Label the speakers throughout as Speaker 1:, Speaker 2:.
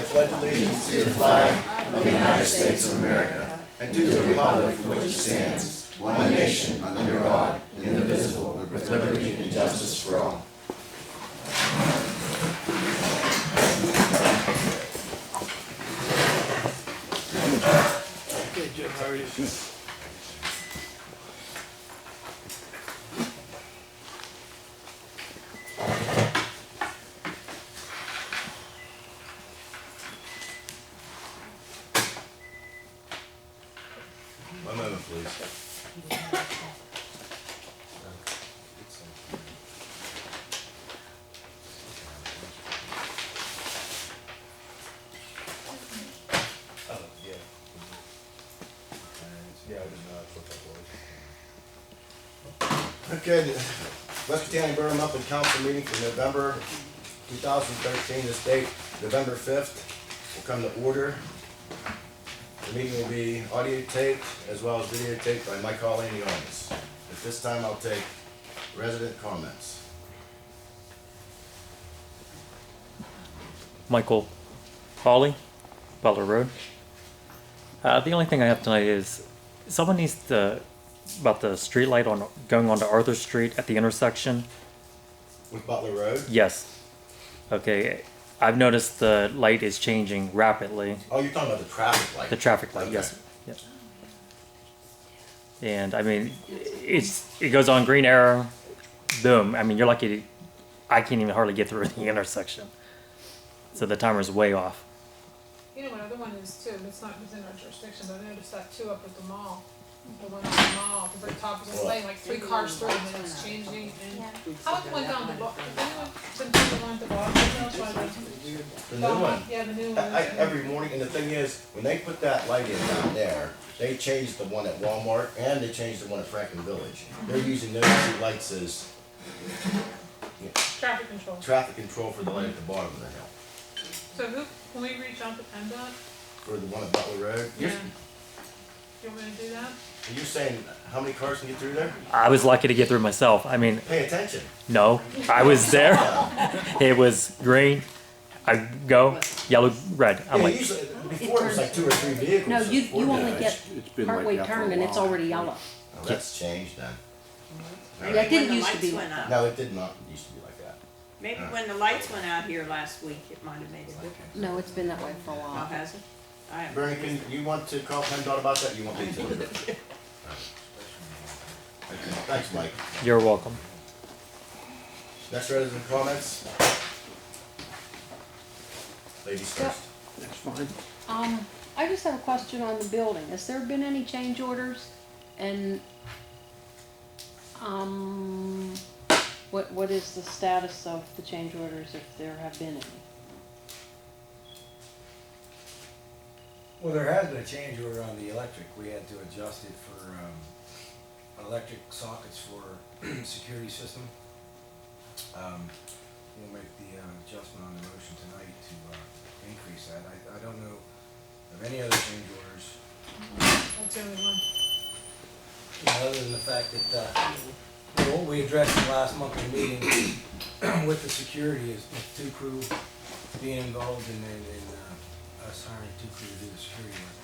Speaker 1: I pledge allegiance to the flag of the United States of America and to the republic for which it stands, one nation, under God, indivisible, with liberty and justice for all.
Speaker 2: Okay, Jim, how are you?
Speaker 1: One moment, please. Oh, yeah. Yeah, I did not put that was. Okay, the Wkcm Borough Monthly Council meeting for November 2013, this date, November 5th, will come to order. The meeting will be audio taped as well as videotaped by Mike Hawley in the audience. At this time, I'll take resident comments.
Speaker 3: Michael Hawley, Butler Road. The only thing I have tonight is someone needs to, about the street light on going onto Arthur Street at the intersection.
Speaker 1: With Butler Road?
Speaker 3: Yes. Okay. I've noticed the light is changing rapidly.
Speaker 1: Oh, you're talking about the traffic light?
Speaker 3: The traffic light,
Speaker 1: Okay.
Speaker 3: yes. Yes. And I mean, it goes on green arrow, boom. I mean, you're lucky. I can't even hardly get through the intersection. So the timer's way off.
Speaker 4: You know, another one is too, it's not within our jurisdiction, but I noticed that too up at the mall. The one at the mall, the very top is lane, like 3 cars through and then it's changing and. How about the one down the block? Has anyone been to the one at the bottom?
Speaker 1: The new one?
Speaker 4: Yeah, the new one.
Speaker 1: Every morning, and the thing is, when they put that light in down there, they changed the one at Walmart and they changed the one at Franklin Village. They're using those 2 lights as
Speaker 4: Traffic control.
Speaker 1: traffic control for the light at the bottom of the hill.
Speaker 4: So who, can we reach out to PennDOT?
Speaker 1: For the one at Butler Road.
Speaker 4: Yeah. You want me to do that?
Speaker 1: You're saying how many cars can get through there?
Speaker 3: I was lucky to get through myself. I mean,
Speaker 1: Pay attention.
Speaker 3: no, I was there. It was green. I go yellow, red. I'm
Speaker 1: Yeah,
Speaker 3: like,
Speaker 1: usually, before it was like 2 or 3 vehicles.
Speaker 5: No, you
Speaker 1: before
Speaker 5: only
Speaker 1: that.
Speaker 5: get
Speaker 2: It's been like
Speaker 5: partway
Speaker 2: that for a
Speaker 5: turned and it's
Speaker 2: while.
Speaker 5: already yellow.
Speaker 1: Oh, that's changed then.
Speaker 5: Yeah, it didn't
Speaker 6: When the
Speaker 5: used to
Speaker 6: lights
Speaker 5: be
Speaker 6: went
Speaker 5: like
Speaker 6: up.
Speaker 1: No, it did not used to be like that.
Speaker 6: Maybe when the lights went out here last week, it might have made a difference.
Speaker 5: No, it's been that way for a
Speaker 6: Oh,
Speaker 5: while.
Speaker 6: has it? I haven't.
Speaker 1: Bernie, can you want to call PennDOT about that? You want me to? Okay, thanks, Mike.
Speaker 3: you're welcome.
Speaker 1: Next resident comments? Ladies
Speaker 5: Yep.
Speaker 1: first.
Speaker 2: That's fine.
Speaker 5: I just have a question on the building. Has there been any change orders? And, what is the status of the change orders, if there have been any?
Speaker 7: Well, there has been a change order on the electric. We had to adjust it for electric sockets for security system. We'll make the adjustment on the motion tonight to increase that. I don't know of any other change orders,
Speaker 4: That's the only one.
Speaker 7: other than the fact that what we addressed in the last monthly meeting with the security is with 2 crew being involved in us hiring 2 crew to do the security work.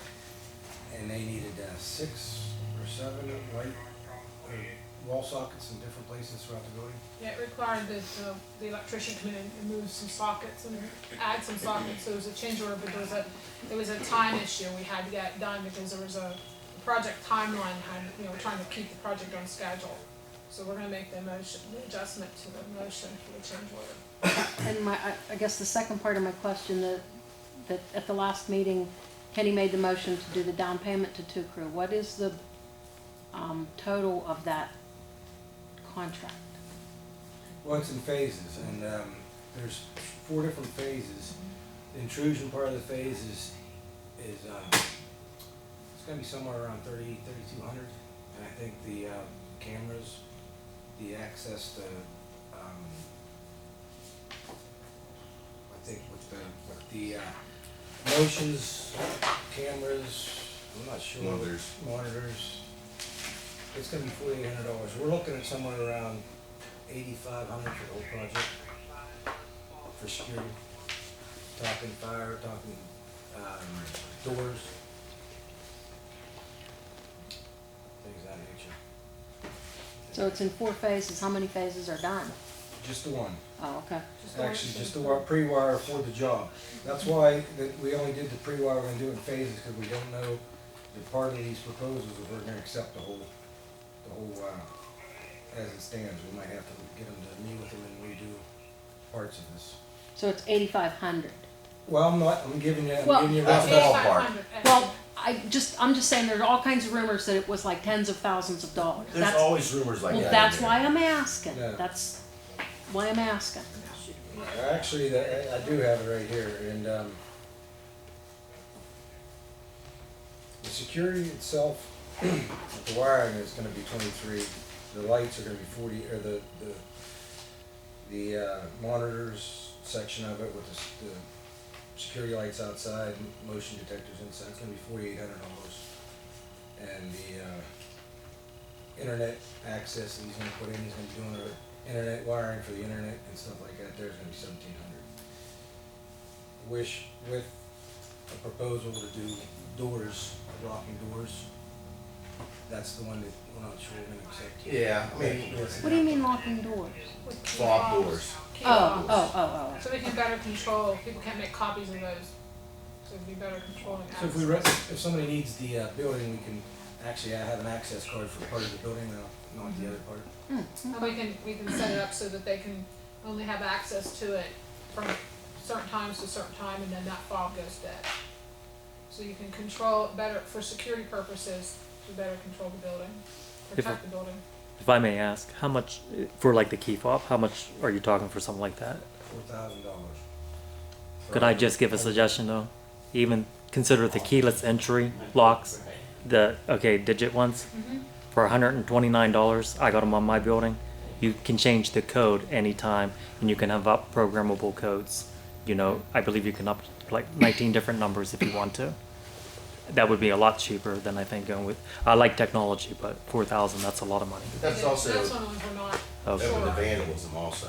Speaker 7: And they needed 6 or 7 light wall sockets in different places throughout the building.
Speaker 4: Yeah, it required that the electrician come in and move some sockets and add some sockets. So it was a change order, but there was a time issue we had to get done because there was a project timeline we're trying to keep the project on schedule. So we're gonna make the adjustment to the motion for the change order.
Speaker 5: And I guess the second part of my question, that at the last meeting, Kenny made the motion to do the down payment to 2 crew. What is the total of that contract?
Speaker 7: Well, it's in phases, and there's 4 different phases. The intrusion part of the phase is it's gonna be somewhere around 3,200, and I think the cameras, the access to I think with the motions, cameras, I'm not sure. Monitors. It's gonna be $4,800. We're looking at somewhere around $8,500 for the whole project for security. talking fire, talking, doors. Things of that nature.
Speaker 5: So it's in 4 phases. How many phases are done?
Speaker 7: Just the one.
Speaker 5: Oh, okay.
Speaker 4: Just the one
Speaker 7: Actually,
Speaker 4: that's
Speaker 7: just the
Speaker 4: in-
Speaker 7: pre-wire for the job. That's why that we only did the pre-wire, we're gonna do it in phases, because we don't know the part of these proposals, if we're gonna accept the whole, as it stands. We might have to get them to meet with them and redo parts of this.
Speaker 5: So it's 8,500.
Speaker 7: Well, I'm giving you a
Speaker 5: Well,
Speaker 7: rough
Speaker 1: that's
Speaker 7: estimate.
Speaker 1: ballpark.
Speaker 4: 8,500
Speaker 5: Well, I'm just saying there's all kinds of rumors that it was like tens of thousands of dollars.
Speaker 1: There's always rumors like
Speaker 5: Well,
Speaker 1: that.
Speaker 5: that's
Speaker 1: in there.
Speaker 5: why I'm asking.
Speaker 7: Yeah.
Speaker 5: That's why I'm asking.
Speaker 7: Actually, I do have it right here, and, the security itself, the wiring is gonna be 23, the lights are gonna be 40, or the monitors section of it with the security lights outside, motion detectors inside, it's gonna be $4,800. And the, internet access that he's gonna put in, he's gonna be doing the internet wiring for the internet and stuff like that, there's gonna be 1,700. Wish with a proposal to do doors, locking doors, that's the one that we're not sure we're gonna accept.
Speaker 1: Yeah, I mean,
Speaker 5: What do you mean locking doors?
Speaker 4: with key
Speaker 1: fob
Speaker 4: fobs,
Speaker 1: doors.
Speaker 4: key
Speaker 5: Oh,
Speaker 4: fobs.
Speaker 5: oh.
Speaker 4: So we can better control, people can't make copies of those, so it'd be better controlling
Speaker 7: So
Speaker 4: access.
Speaker 7: if somebody needs the, building, we can actually have an access card for part of the building, not the other part.
Speaker 4: And we can set it up so that they can only have access to it from certain times to certain time, and then that fob goes dead. So you can control it better, for security purposes, to better control the building, protect the building.
Speaker 3: If I may ask, how much for like the key fob? How much are you talking for something like that?
Speaker 7: $4,000.
Speaker 3: Could I just give a suggestion though? Even consider the keyless entry locks, the digit ones. For $129, I got them on my building. You can change the code anytime, and you can have up programmable codes. You know, I believe you can up like 19 different numbers if you want to. That would be a lot cheaper than I think going with. I like technology, but 4,000, that's a lot of money.
Speaker 1: That's
Speaker 4: Yeah,
Speaker 1: also
Speaker 4: That's one of the ones we're not.
Speaker 3: Okay.
Speaker 1: open to
Speaker 4: Sure.
Speaker 1: vandalism also,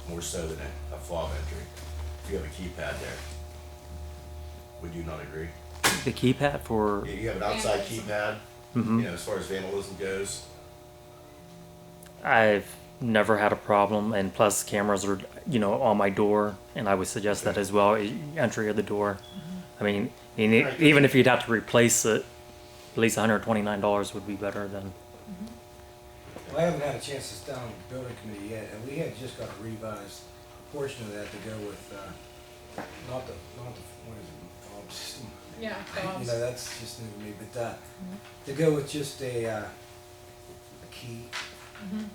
Speaker 1: more so than a fob entry. If you have a keypad there, would you not agree?
Speaker 3: The keypad for
Speaker 1: You have an outside
Speaker 4: Vandalism.
Speaker 1: keypad,
Speaker 3: Mhm.
Speaker 1: you know, as far as vandalism goes.
Speaker 3: I've never had a problem, and plus cameras are, you know, on my door, and I would suggest that as well. Entry of the door. I mean, even if you'd have to replace it, at least $129 would be better than.
Speaker 7: Well, I haven't had a chance to sit down with the building committee yet, and we had just got a revised portion of that to go with, not the, what is it, fob system.
Speaker 4: Yeah,
Speaker 7: You
Speaker 4: fobs.
Speaker 7: know, that's just new to me, but, to go with just a key, and,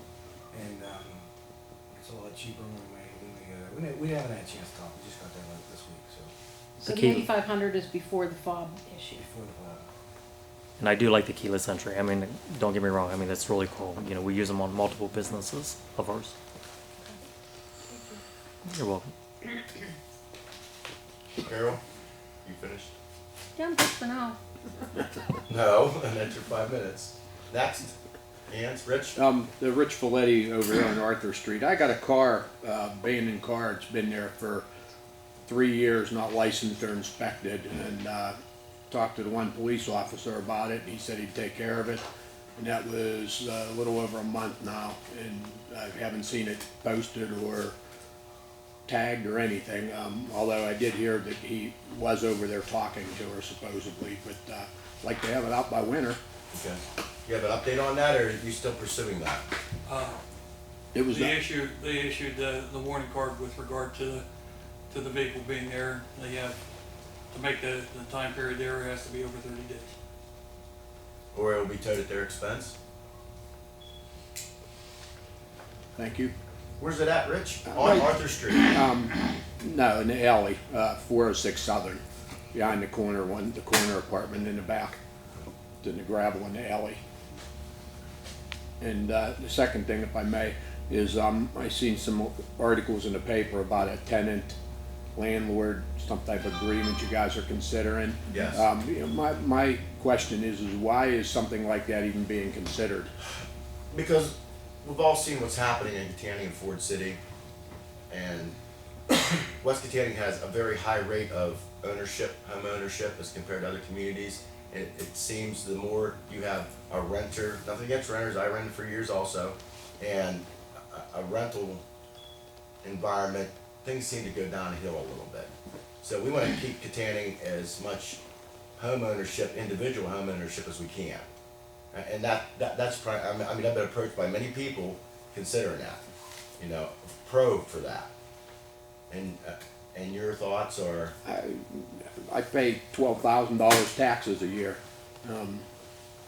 Speaker 7: it's a lot cheaper we haven't had a chance to talk, we just got that like this week, so,
Speaker 5: So the
Speaker 3: key-
Speaker 5: 8,500 is before the fob issue.
Speaker 7: before the fall.
Speaker 3: And I do like the keyless entry. I mean, don't get me wrong. I mean, that's really cool. You know, we use them on multiple businesses of ours. You're welcome.
Speaker 1: Carol, you finished?
Speaker 5: Yeah, I'm good for now.
Speaker 1: No, and that's your 5 minutes. Next, Hans, Rich?
Speaker 2: The Rich Folletti over here on Arthur Street. I got a car, abandoned car. It's been there for 3 years, not licensed or inspected, and talked to the one police officer about it. He said he'd take care of it, and that was a little over a month now, and I haven't seen it posted or tagged or anything. Although I did hear that he was over there talking to her supposedly, but I'd like to have it out by winter.
Speaker 1: Okay. You have an update on that, or are you still pursuing that?
Speaker 2: It was
Speaker 8: They issued the warning card with regard to the vehicle being there. They have, to make the time period there, it has to be over 30 days.
Speaker 1: Or it will be towed at their expense?
Speaker 2: Thank you.
Speaker 1: Where's it at, Rich? On
Speaker 2: Right.
Speaker 1: Arthur Street.
Speaker 2: No, in the alley, 406 Southern, behind the corner apartment in the back, in the gravel in the alley. And the second thing, if I may, is I seen some articles in the paper about a tenant landlord, some type of agreement you guys are considering.
Speaker 1: Yes.
Speaker 2: You know, my question is why is something like that even being considered?
Speaker 1: Because we've all seen what's happening in Catania and Ford City, and West Katanning has a very high rate of ownership, home ownership as compared to other communities. It seems the more you have a renter, nothing against renters, I rented for years also, and a rental environment, things seem to go downhill a little bit. So we want to keep Katanning as much home ownership, individual home ownership as we can. And that's probably, I mean, I've been approached by many people considering that, you know, pro for that. And your thoughts are?
Speaker 2: I pay $12,000 taxes a year.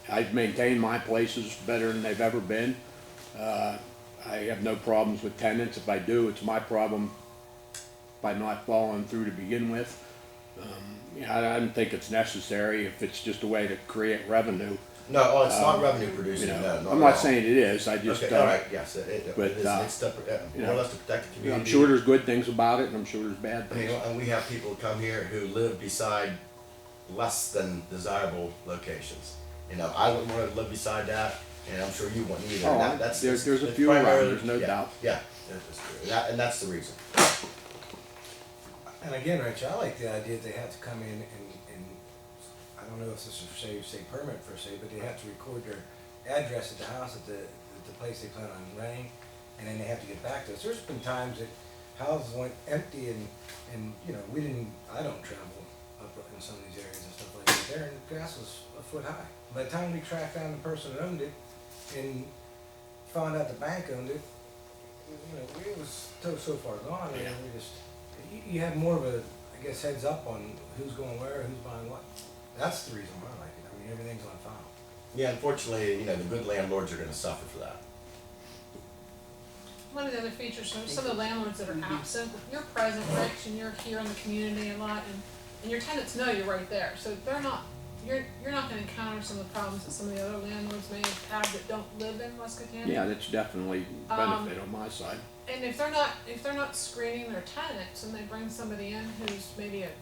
Speaker 2: I've maintained my places better than they've ever been. I have no problems with tenants. If I do, it's my problem by not following through to begin with. I don't think it's necessary if it's just a way to create revenue.
Speaker 1: No, oh, it's not revenue producing,
Speaker 2: You know,
Speaker 1: no,
Speaker 2: I'm
Speaker 1: not
Speaker 2: not
Speaker 1: at all.
Speaker 2: saying it is. I just,
Speaker 1: Okay, all right, yes,
Speaker 2: but,
Speaker 1: it's to,
Speaker 2: you
Speaker 1: more or
Speaker 2: know,
Speaker 1: less to protect the
Speaker 2: you know,
Speaker 1: community.
Speaker 2: I'm sure there's good things about it, and I'm sure there's bad
Speaker 1: I mean,
Speaker 2: things.
Speaker 1: and we have people come here who live beside less than desirable locations. You know, I wouldn't want to live beside that, and I'm sure you wouldn't either.
Speaker 2: Oh,
Speaker 1: And that's
Speaker 2: there's a
Speaker 1: it's
Speaker 2: few around,
Speaker 1: primarily-
Speaker 2: there's no
Speaker 1: yeah,
Speaker 2: doubt.
Speaker 1: Yeah, and that's the reason.
Speaker 7: And again, Rich, I like the idea that they have to come in and I don't know if this is say permit per se, but they have to record their address at the house at the place they plan on renting, and then they have to get back to us. There's been times that houses went empty and you know, I don't travel up in some of these areas and stuff like that there, and the grass was a foot high. By the time we tracked down the person that owned it and found out the bank owned it, you know, it was so far gone, and we just, you have more of a, I guess, heads up on who's going where, who's buying what. That's the reason why I like it. I mean, everything's on file.
Speaker 1: Yeah, unfortunately, you know, the good landlords are gonna suffer for that.
Speaker 4: One of the other features, so some of the landlords that are absent, you're present, Rich, and you're here in the community a lot, and your tenants know you're right there, so they're not, you're not gonna encounter some of the problems that some of the other landlords may have that don't live in West Katanning.
Speaker 2: Yeah, that's definitely benefit on my side.
Speaker 4: And if they're not screening their tenants and they bring somebody in who's maybe at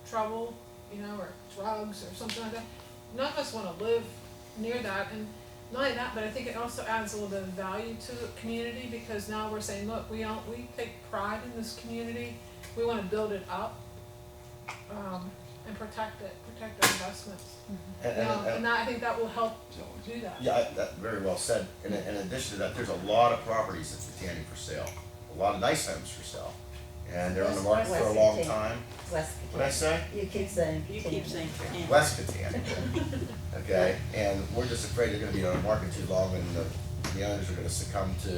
Speaker 4: trouble, you know, or drugs or something like that, none of us wanna live near that. And not only that, but I think it also adds a little bit of value to the community, because now we're saying, look, we take pride in this community, we wanna build it up, and protect our investments.
Speaker 1: And-
Speaker 4: You know,
Speaker 1: and-
Speaker 4: and I think that will help do that.
Speaker 1: Yeah, that very well said. In addition to that, there's a lot of properties in Katanning for sale, a lot of nice homes for sale, and they're on the market for a long time.
Speaker 9: West
Speaker 1: What'd I say?
Speaker 9: You keep saying.
Speaker 6: You keep saying for him.
Speaker 1: West Katanning. Okay, and we're just afraid they're gonna be on the market too long, and the owners are gonna succumb to,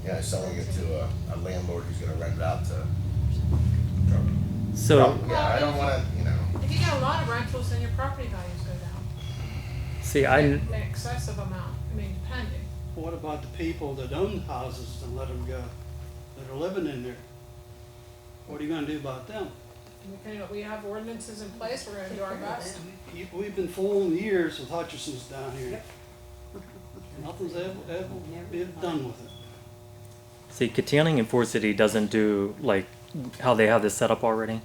Speaker 1: you know, selling it to a landlord who's gonna rent it out to.
Speaker 3: So,
Speaker 1: Yeah, I don't wanna, you know.
Speaker 4: If you get a lot of rentals, then your property values go down.
Speaker 3: see,
Speaker 4: An excessive amount, I mean, depending.
Speaker 10: What about the people that own houses and let them go, that are living in there? What are you gonna do about them?
Speaker 4: We have ordinances in place, we're gonna do our best.
Speaker 10: We've been fooling years with Hutchison's down here. Nothing's ever been done with it.
Speaker 3: see, Katanning and Ford City doesn't do like how they have this set up already.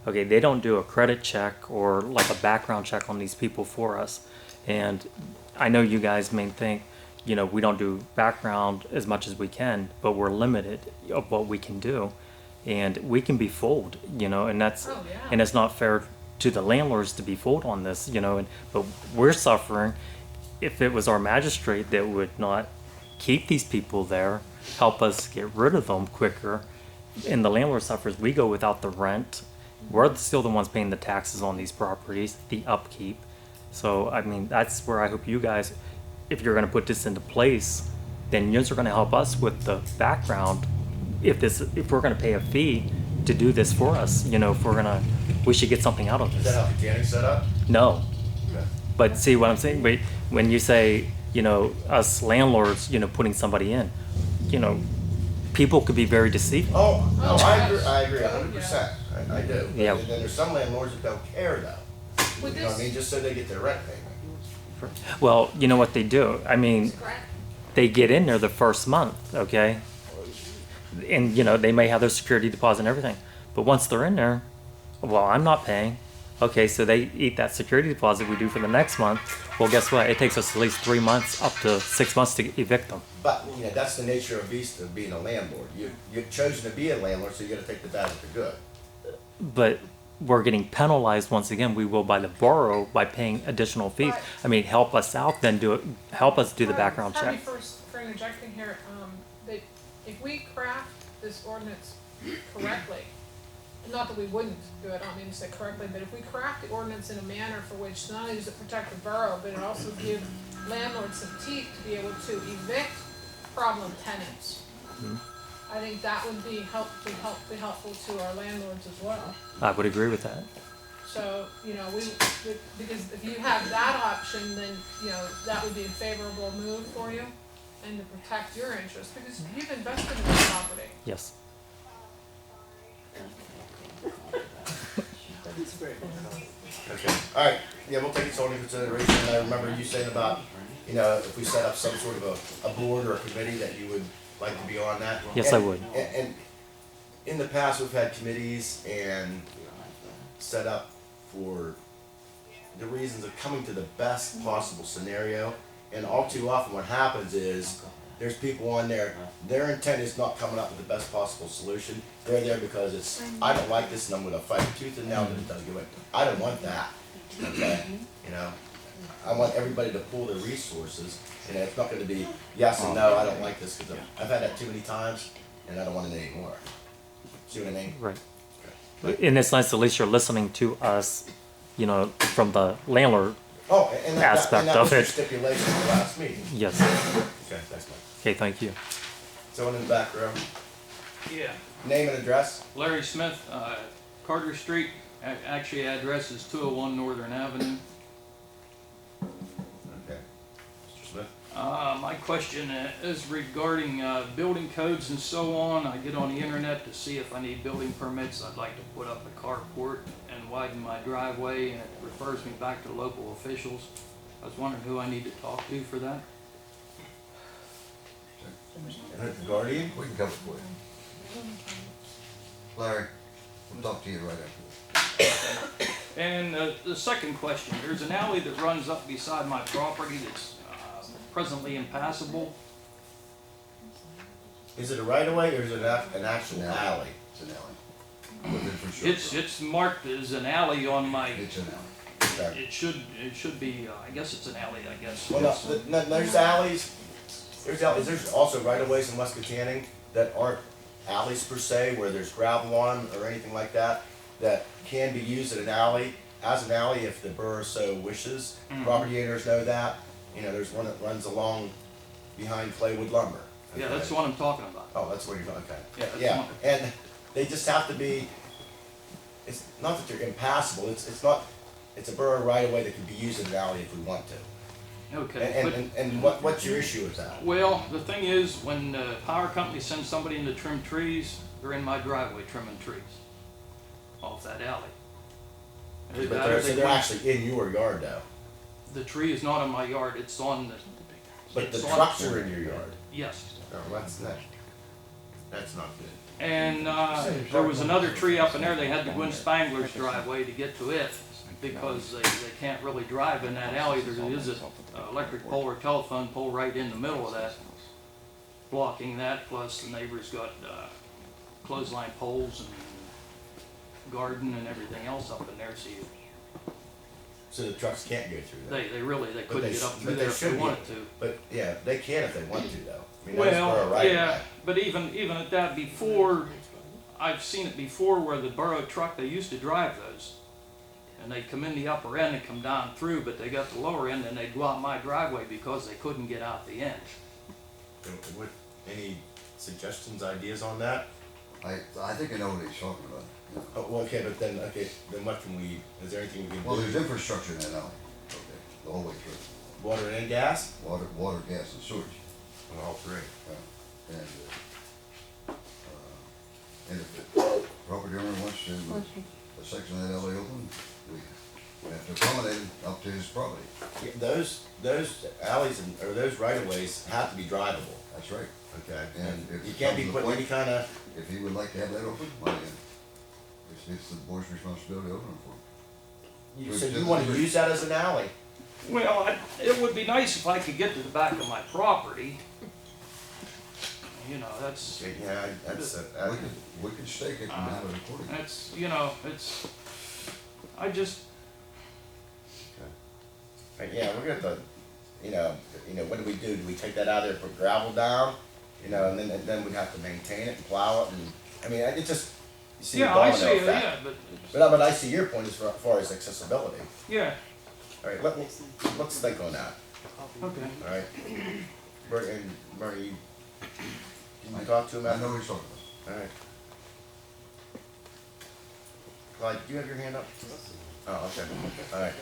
Speaker 3: Okay, they don't do a credit check or like a background check on these people for us. And I know you guys may think, you know, we don't do background as much as we can, but we're limited of what we can do. And we can be fooled, you know, and that's,
Speaker 4: Oh, yeah.
Speaker 3: and it's not fair to the landlords to be fooled on this, you know, but we're suffering. If it was our magistrate that would not keep these people there, help us get rid of them quicker, and the landlord suffers, we go without the rent. We're still the ones paying the taxes on these properties, the upkeep. So, I mean, that's where I hope you guys, if you're gonna put this into place, then you're gonna help us with the background. If we're gonna pay a fee to do this for us, you know, we should get something out of
Speaker 1: Is that
Speaker 3: this.
Speaker 1: how Katanning's set up?
Speaker 3: No,
Speaker 1: Okay.
Speaker 3: but see what I'm saying, wait, when you say, you know, us landlords, you know, putting somebody in, you know, people could be very deceived.
Speaker 1: Oh, no,
Speaker 4: Oh,
Speaker 1: I
Speaker 4: yes.
Speaker 1: agree 100%. I do.
Speaker 3: Yeah.
Speaker 1: And then there's some landlords that don't care though.
Speaker 4: With
Speaker 1: You know what I
Speaker 4: this,
Speaker 1: mean? Just so they get their rent payment.
Speaker 3: Well, you know what they do? I mean, they get in there the first month, okay? And, you know, they may have their security deposit and everything. But once they're in there, well, I'm not paying. Okay, so they eat that security deposit we do for the next month. Well, guess what? It takes us at least 3 months, up to 6 months to evict them.
Speaker 1: But, you know, that's the nature of beast of being a landlord. You've chosen to be a landlord, so you gotta take the bad with the good.
Speaker 3: But we're getting penalized once again. We will by the borough by paying additional fees. I mean, help us out, then do it. Help us do the background
Speaker 4: Pardon me
Speaker 3: check.
Speaker 4: for interjecting here, that if we craft this ordinance correctly, not that we wouldn't do it, I don't mean to say correctly, but if we craft the ordinance in a manner for which not only does it protect the borough, but it also gives landlords some teeth to be able to evict problem tenants, I think that would be helpful to our landlords as well.
Speaker 3: I would agree with that.
Speaker 4: So, you know, because if you have that option, then, you know, that would be a favorable move for you and to protect your interests, because you've invested in this property.
Speaker 3: Yes.
Speaker 1: Okay, all right, yeah, we'll take it all into consideration. And I remember you saying about, you know, if we set up some sort of a board or a committee that you would like to be on that.
Speaker 3: Yes, I would.
Speaker 1: And in the past, we've had committees and set up for the reasons of coming to the best possible scenario. And all too often what happens is, there's people on there, their intent is not coming up with the best possible solution. They're there because it's, I don't like this and I'm gonna fight tooth and nail that it doesn't get away. I don't want that, okay? You know, I want everybody to pool their resources, and it's not gonna be yes and no, I don't like this, because I've had that too many times, and I don't want it anymore. See what I mean?
Speaker 3: Right. And it's nice at least you're listening to us, you know, from the landlord.
Speaker 1: Oh, and
Speaker 3: Aspect
Speaker 1: that
Speaker 3: of
Speaker 1: was your
Speaker 3: it.
Speaker 1: stipulation in the last meeting.
Speaker 3: Yes.
Speaker 1: Okay, thanks, Mike.
Speaker 3: Okay, thank you.
Speaker 1: Someone in the back row,
Speaker 8: Yeah,
Speaker 1: name and address?
Speaker 8: Larry Smith, Carter Street, actually address is 201 Northern Avenue.
Speaker 1: Okay. Mr. Smith?
Speaker 8: My question is regarding building codes and so on. I get on the internet to see if I need building permits. I'd like to put up a carport and widen my driveway, and it refers me back to local officials. I was wondering who I need to talk to for that.
Speaker 1: The Guardian?
Speaker 9: We can cover it for you. Larry, we'll talk to you right after this.
Speaker 8: And the second question, there's an alley that runs up beside my property that's presently impassable.
Speaker 1: Is it a right of way or is it an actual alley?
Speaker 9: It's an alley. With infrastructure.
Speaker 8: It's marked as an alley on my,
Speaker 9: It's an alley.
Speaker 1: Okay.
Speaker 8: it should be, I guess it's an alley, I guess.
Speaker 1: Well, no, there's alleys, there's also right of ways in West Wkcm that aren't alleys per se, where there's gravel on or anything like that, that can be used as an alley if the borough so wishes. Property owners know that. You know, there's one that runs along behind Claywood Lumber.
Speaker 8: Yeah,
Speaker 1: Okay.
Speaker 8: that's the one I'm talking about.
Speaker 1: Oh, that's where you're going, okay.
Speaker 8: Yeah, that's the
Speaker 1: Yeah,
Speaker 8: one.
Speaker 1: and they just have to be, it's not that they're impassable, it's not, it's a borough right of way that can be used as an alley if we want to.
Speaker 8: Okay,
Speaker 1: And what's your issue with that?
Speaker 8: well, the thing is, when the power company sends somebody in to trim trees, they're in my driveway trimming trees off that alley. Either
Speaker 1: But
Speaker 8: that or
Speaker 1: they're actually in your yard though.
Speaker 8: the tree is not in my yard, it's on the.
Speaker 1: But the
Speaker 8: it's on-
Speaker 1: trucks are in your yard.
Speaker 8: Yes.
Speaker 1: No, that's not good.
Speaker 8: And there was another tree up in there, they had to go in Spangler's driveway to get to it, because they can't really drive in that alley. There is an electric pole or telephone pole right in the middle of that, blocking that, plus the neighbor's got clothesline poles and garden and everything else up in there, so
Speaker 1: So the trucks can't go through that.
Speaker 8: they couldn't get up through
Speaker 1: but
Speaker 8: there if they
Speaker 1: should be.
Speaker 8: wanted to.
Speaker 1: But yeah, they can if they want to though. I mean, that's borough
Speaker 8: Well,
Speaker 1: right of
Speaker 8: yeah,
Speaker 1: way.
Speaker 8: but even at that, before, I've seen it before where the borough truck, they used to drive those. And they'd come in the upper end and come down through, but they got the lower end and they'd go out my driveway because they couldn't get out the end.
Speaker 1: What, any suggestions, ideas on that?
Speaker 9: I think I know what he's talking about. Yeah.
Speaker 1: Oh, well, okay, then what can we, is there anything we can
Speaker 9: Well,
Speaker 1: do?
Speaker 9: there's infrastructure in that alley, okay, the whole way through.
Speaker 1: Water and gas?
Speaker 9: Water, gas, and sewage.
Speaker 1: All three.
Speaker 9: Yeah. And if the property owner wants to, a section of that alley open, we have to accommodate him up to his property.
Speaker 1: Yeah, those alleys or those right of ways have to be drivable.
Speaker 9: That's right.
Speaker 1: Okay.
Speaker 9: And
Speaker 1: And
Speaker 9: if
Speaker 1: you
Speaker 9: it
Speaker 1: can't
Speaker 9: comes
Speaker 1: be
Speaker 9: to the
Speaker 1: putting any
Speaker 9: point-
Speaker 1: kind of,
Speaker 9: If he would like to have that open, why, it's the board's responsibility to open it for him.
Speaker 1: You said you wanna use that as an alley.
Speaker 8: Well, it would be nice if I could get to the back of my property. You know, that's,
Speaker 1: Yeah, that's,
Speaker 9: We could stake it and have it according.
Speaker 8: that's, you know, it's, I just,
Speaker 1: yeah, we're gonna, you know, what do we do? Do we take that out of there, put gravel down? You know, and then we'd have to maintain it and plow it and, I mean, it just, you see the
Speaker 8: yeah, I
Speaker 1: domino
Speaker 8: see, it,
Speaker 1: effect.
Speaker 8: yeah, but,
Speaker 1: But I see your point as far as accessibility.
Speaker 8: yeah,
Speaker 1: Alright, let's think on that,
Speaker 8: okay.
Speaker 1: alright? Bernie, can you talk to him
Speaker 9: I
Speaker 1: after?
Speaker 9: know what he's talking about.
Speaker 1: Alright. Clyde, do you have your hand up? Oh, okay, alright.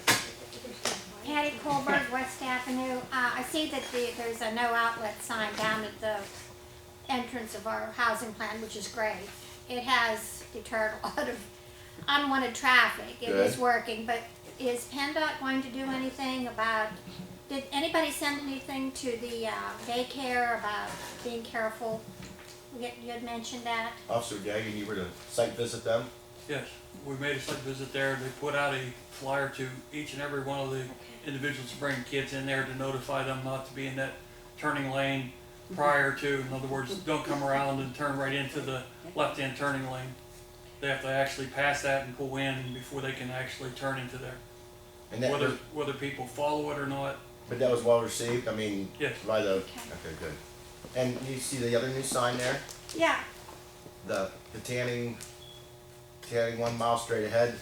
Speaker 11: Patty Colberg, West Avenue. I see that there's a no outlet sign down at the entrance of our housing plan, which is great. It has deterred a lot of unwanted traffic. It is
Speaker 1: Good.
Speaker 11: working, but is PennDOT going to do anything about, did anybody send anything to the daycare about being careful? You had mentioned that.
Speaker 1: Officer Gagan, you were to site visit them?
Speaker 12: Yes, we made a site visit there. They put out a flyer to each and every one of the individuals bringing kids in there to notify them not to be in that turning lane prior to, in other words, don't come around and turn right into the left-hand turning lane. They have to actually pass that and pull in before they can actually turn into there.
Speaker 1: And that,
Speaker 12: Whether people follow it or not,
Speaker 1: but that was well received, I mean,
Speaker 12: yes.
Speaker 1: by the, okay, good. And you see the other new sign there?
Speaker 11: Yeah.
Speaker 1: The tanning 1 mile straight ahead,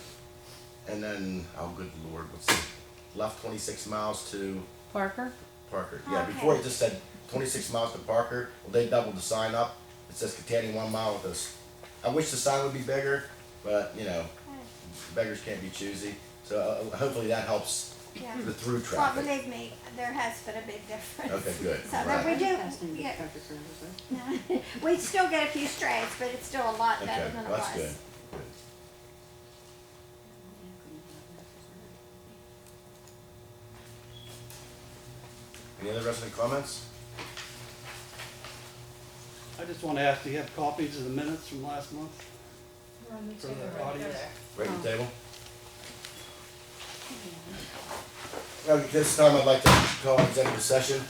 Speaker 1: and then, oh good lord, what's the, left 26 miles to
Speaker 5: Parker?
Speaker 1: Parker. Yeah,
Speaker 11: Okay.
Speaker 1: before it just said 26 miles to Parker, well, they doubled the sign up. It says containing 1 mile with us. I wish the sign would be bigger, but, you know, beggars can't be choosy. So hopefully that helps
Speaker 11: Yeah.
Speaker 1: the through
Speaker 11: Well,
Speaker 1: traffic.
Speaker 11: believe me, there has been a big difference.
Speaker 1: Okay, good.
Speaker 11: So that we do, yeah. We still get a few strays, but it's still a lot better
Speaker 1: Okay,
Speaker 11: than it
Speaker 1: well, that's
Speaker 11: was.
Speaker 1: good. Good. Any other resident comments?
Speaker 10: I just wanna ask, do you have copies of the minutes from last month?
Speaker 4: We're on the
Speaker 10: For
Speaker 4: table
Speaker 10: the
Speaker 4: right
Speaker 10: audience?
Speaker 4: there.
Speaker 1: Right at the table? Okay, this time I'd like to call executive session.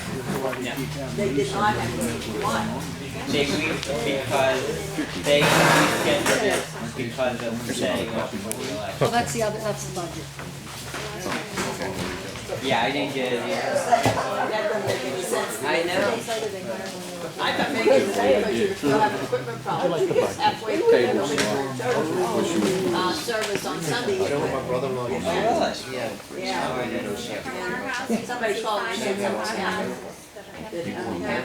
Speaker 6: They did not have one.
Speaker 13: They because they rescheduled it because of the day of the election.
Speaker 5: Well, that's the budget.
Speaker 13: Yeah, I didn't get it either.
Speaker 6: That doesn't make any sense.
Speaker 13: I know.
Speaker 6: I thought maybe it was because you were still having equipment problems. Halfway through the service on Sunday.
Speaker 13: Oh, really? Yeah.
Speaker 6: Yeah.
Speaker 13: Oh, I didn't.
Speaker 11: From our house,
Speaker 6: Somebody called me and said something happened.
Speaker 11: that are-
Speaker 6: That,